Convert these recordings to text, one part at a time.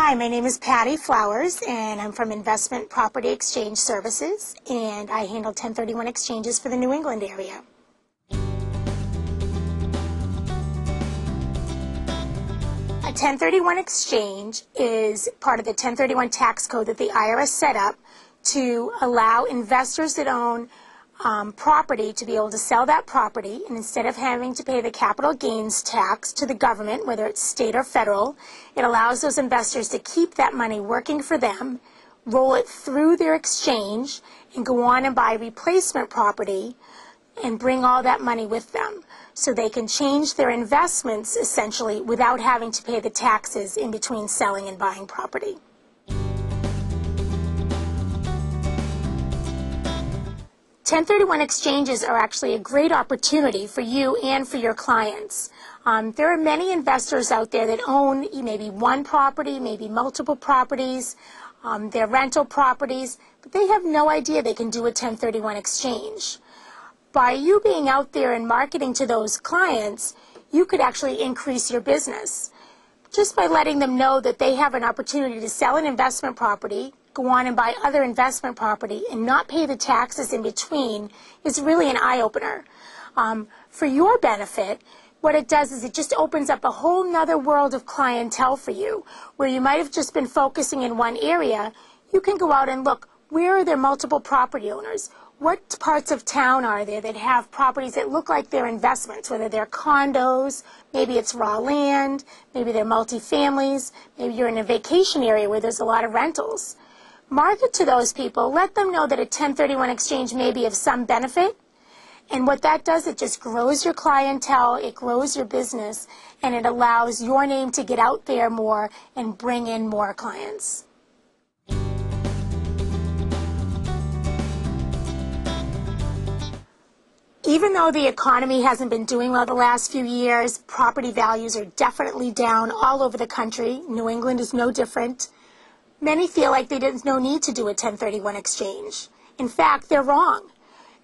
Hi, my name is Patty Flowers, and I'm from Investment Property Exchange Services, and I handle 1031 exchanges for the New England area. A 1031 exchange is part of the 1031 tax code that the IRS set up to allow investors that own property to be able to sell that property, and instead of having to pay the capital gains tax to the government, whether it's state or federal, it allows those investors to keep that money working for them, roll it through their exchange, and go on and buy replacement property and bring all that money with them. So they can change their investments essentially without having to pay the taxes in between selling and buying property. (1031) exchanges are actually a great opportunity for you and for your clients. There are many investors out there that own maybe one property, maybe multiple properties, they're rental properties, but they have no idea they can do a 1031 exchange. By you being out there and marketing to those clients, you could actually increase your business. Just by letting them know that they have an opportunity to sell an investment property, go on and buy other investment property, and not pay the taxes in between is really an eye-opener. For your benefit, what it does is it just opens up a whole nother world of clientele for you, where you might have just been focusing in one area. You can go out and look, where are there multiple property owners? What parts of town are there that have properties that look like they're investments, whether they're condos, maybe it's raw land, maybe they're multifamilies, maybe you're in a vacation area where there's a lot of rentals. Market to those people, let them know that a 1031 exchange may be of some benefit, and what that does, it just grows your clientele, it grows your business, and it allows your name to get out there more and bring in more clients. Even though the economy hasn't been doing well the last few years, property values are definitely down all over the country. New England is no different. Many feel like there's no need to do a 1031 exchange. In fact, they're wrong.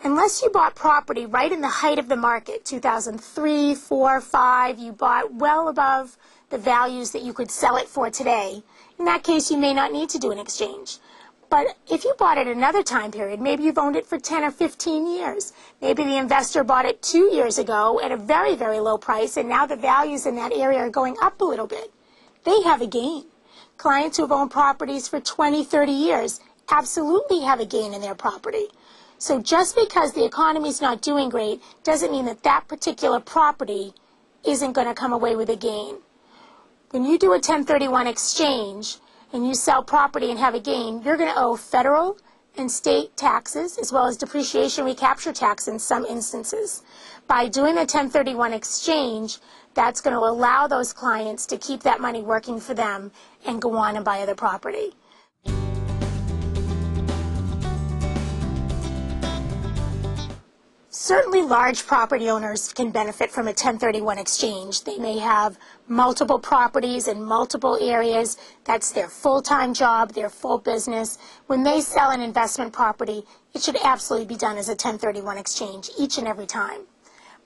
Unless you bought property right in the height of the market, 2003, 4, 5, you bought well above the values that you could sell it for today, in that case you may not need to do an exchange. But if you bought it another time period, maybe you've owned it for 10 or 15 years. Maybe the investor bought it 2 years ago at a very, very low price, and now the values in that area are going up a little bit. They have a gain. Clients who have owned properties for 20, 30 years absolutely have a gain in their property. So just because the economy is not doing great doesn't mean that that particular property isn't going to come away with a gain. When you do a 1031 exchange, and you sell property and have a gain, you're going to owe federal and state taxes as well as depreciation recapture tax in some instances. By doing a 1031 exchange, that's going to allow those clients to keep that money working for them and go on and buy other property. Certainly large property owners can benefit from a 1031 exchange. They may have multiple properties in multiple areas. That's their full-time job, their full business. When they sell an investment property, it should absolutely be done as a 1031 exchange each and every time.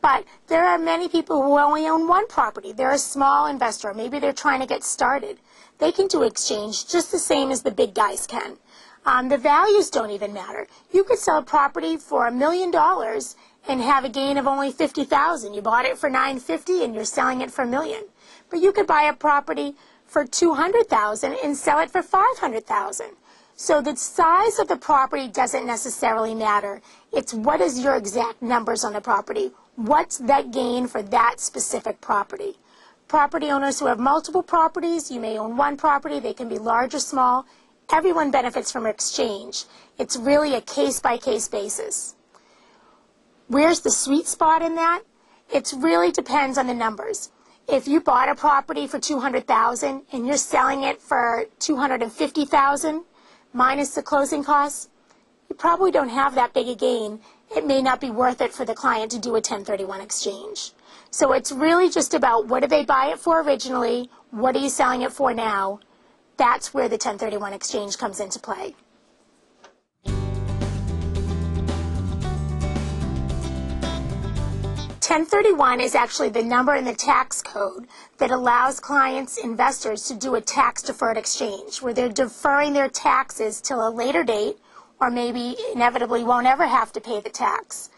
But there are many people who only own one property. They're a small investor. Maybe they're trying to get started. They can do exchange just the same as the big guys can. The values don't even matter. You could sell a property for $1 million and have a gain of only $50,000. You bought it for $950 and you're selling it for $1 million. But you could buy a property for $200,000 and sell it for $500,000. So the size of the property doesn't necessarily matter. It's what is your exact numbers on the property. What's that gain for that specific property? Property owners who have multiple properties, you may own one property, they can be large or small. Everyone benefits from exchange. It's really a case-by-case basis. Where's the sweet spot in that? It really depends on the numbers. If you bought a property for $200,000 and you're selling it for $250,000 minus the closing costs, you probably don't have that big a gain. It may not be worth it for the client to do a 1031 exchange. So it's really just about what did they buy it for originally, what are you selling it for now? That's where the 1031 exchange comes into play. 1031 is actually the number in the tax code that allows clients, investors, to do a tax-deferred exchange, where they're deferring their taxes till a later date, or maybe inevitably won't ever have to pay the tax.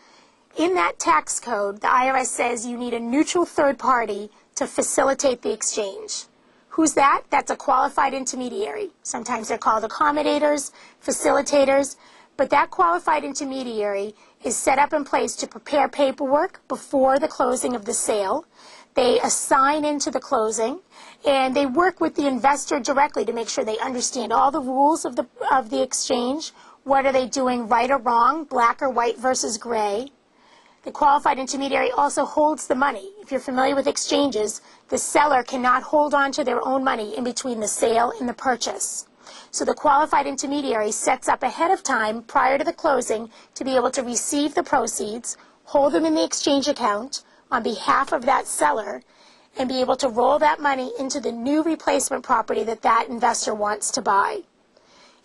In that tax code, the IRS says you need a neutral third party to facilitate the exchange. Who's that? That's a qualified intermediary. Sometimes they're called accommodators, facilitators, but that qualified intermediary is set up in place to prepare paperwork before the closing of the sale. They assign into the closing, and they work with the investor directly to make sure they understand all the rules of the exchange. What are they doing right or wrong, black or white versus gray? The qualified intermediary also holds the money. If you're familiar with exchanges, the seller cannot hold on to their own money in between the sale and the purchase. So the qualified intermediary sets up ahead of time prior to the closing to be able to receive the proceeds, hold them in the exchange account on behalf of that seller, and be able to roll that money into the new replacement property that that investor wants to buy.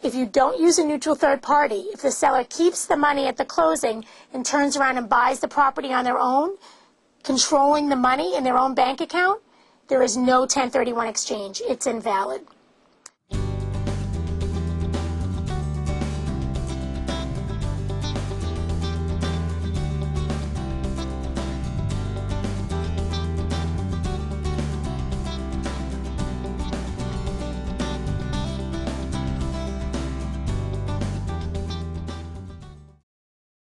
If you don't use a neutral third party, if the seller keeps the money at the closing and turns around and buys the property on their own, controlling the money in their own bank account, there is no 1031 exchange. It's invalid.